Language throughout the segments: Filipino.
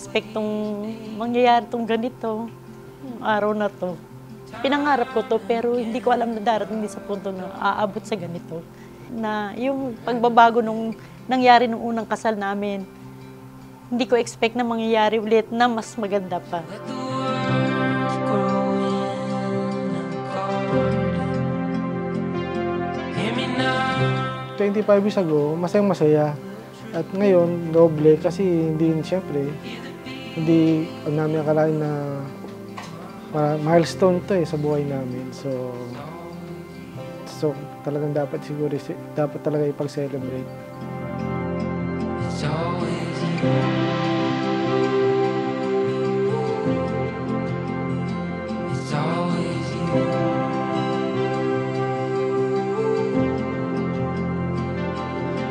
expect tong mangyayari tong ganito, yung araw na to. Pinangarap ko to pero hindi ko alam na darating din sa punto na aabot sa ganito. Na yung pagbabago nung nangyari nung unang kasal namin, hindi ko expect na mangyayari ulit na mas maganda pa. 25 years ago, masayang-masaya. At ngayon, doble kasi siyempre, hindi namin akalain na milestone to sa buhay namin. So talagang dapat talaga ipag-celebrate.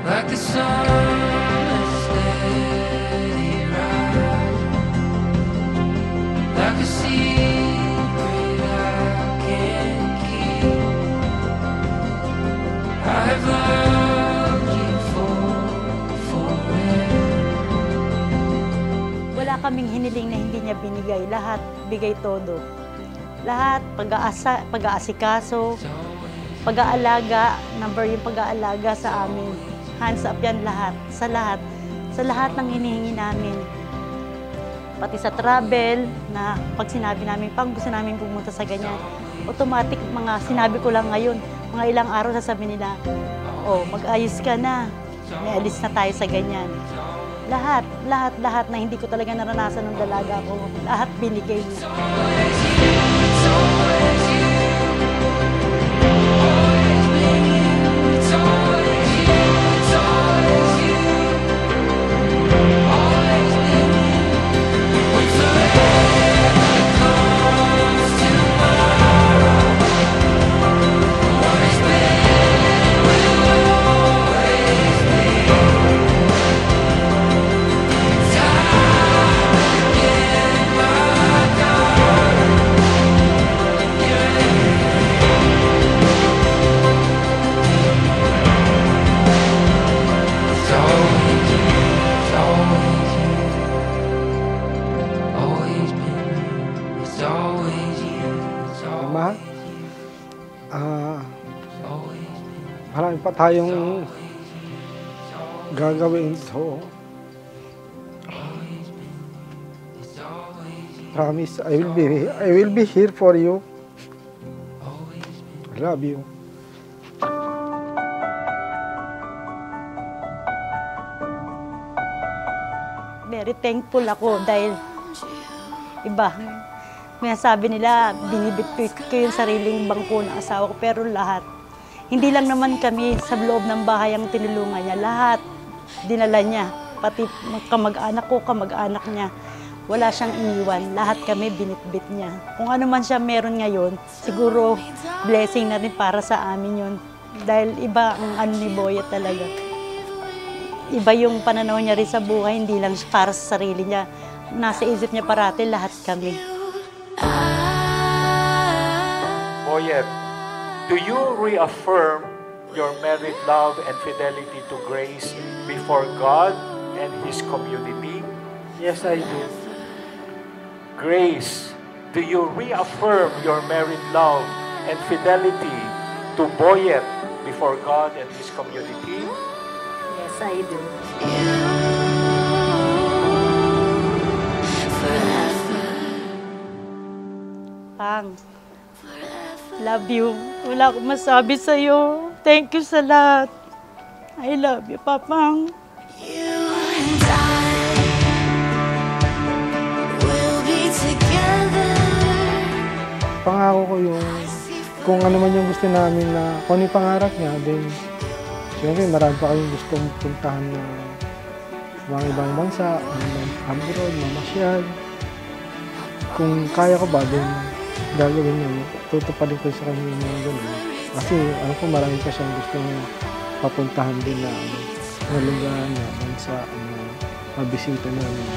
Like the sun that's steady rising, like a secret I can't keep. I have loved you forever. Wala kaming hiniling na hindi niya binigay. Lahat, bigay todo. Lahat, pag-aasikaso, pag-aalaga, number yung pag-aalaga sa amin. Hands up yan lahat, sa lahat ng hinihingi namin. Pati sa travel, na pag sinabi namin, pang gusto namin pumunta sa ganyan, automatic, mga sinabi ko lang ngayon, mga ilang araw sasabihin nila, oh, mag-ayos ka na, may alis na tayo sa ganyan. Lahat na hindi ko talaga naranasan ng dalaga ko, lahat binigay niya. Marami pa tayong gagawin. So, promise, I will be here for you. I love you. Very thankful ako dahil iba. May sabi nila, binibitwit ko yung sariling bangko ng asawa ko, pero lahat. Hindi lang naman kami sa loob ng bahay ang tinulungan niya. Lahat, dinala niya. Pati kamag-anak ko, kamag-anak niya. Wala siyang iniwan. Lahat kami binitbit niya. Kung ano man siya meron ngayon, siguro blessing na rin para sa amin yun. Dahil iba ang ano ni Boyet talaga. Iba yung pananaw niya rin sa buhay, hindi lang para sa sarili niya. Nasa isip niya parati lahat kami. Boyet, do you reaffirm your married love and fidelity to Grace before God and His community? Yes, I do. Grace, do you reaffirm your married love and fidelity to Boyet before God and His community? Yes, I do. Pang, love you. Wala akong masabi sa'yo. Thank you sa lahat. I love you, Papang. Pangako ko yung kung ano man yung gusto namin na kung ano yung pangarap niya, then siyempre marami pa kayong gustong puntahan na mga ibang bansa, abroad, mamasyal. Kung kaya ko ba, then gagawin niya. Tutuparin ko sa kanya yung mga gano'n. Kasi alam ko marami pa siyang gustong papuntahan din na lugar na bansa, mabisita namin.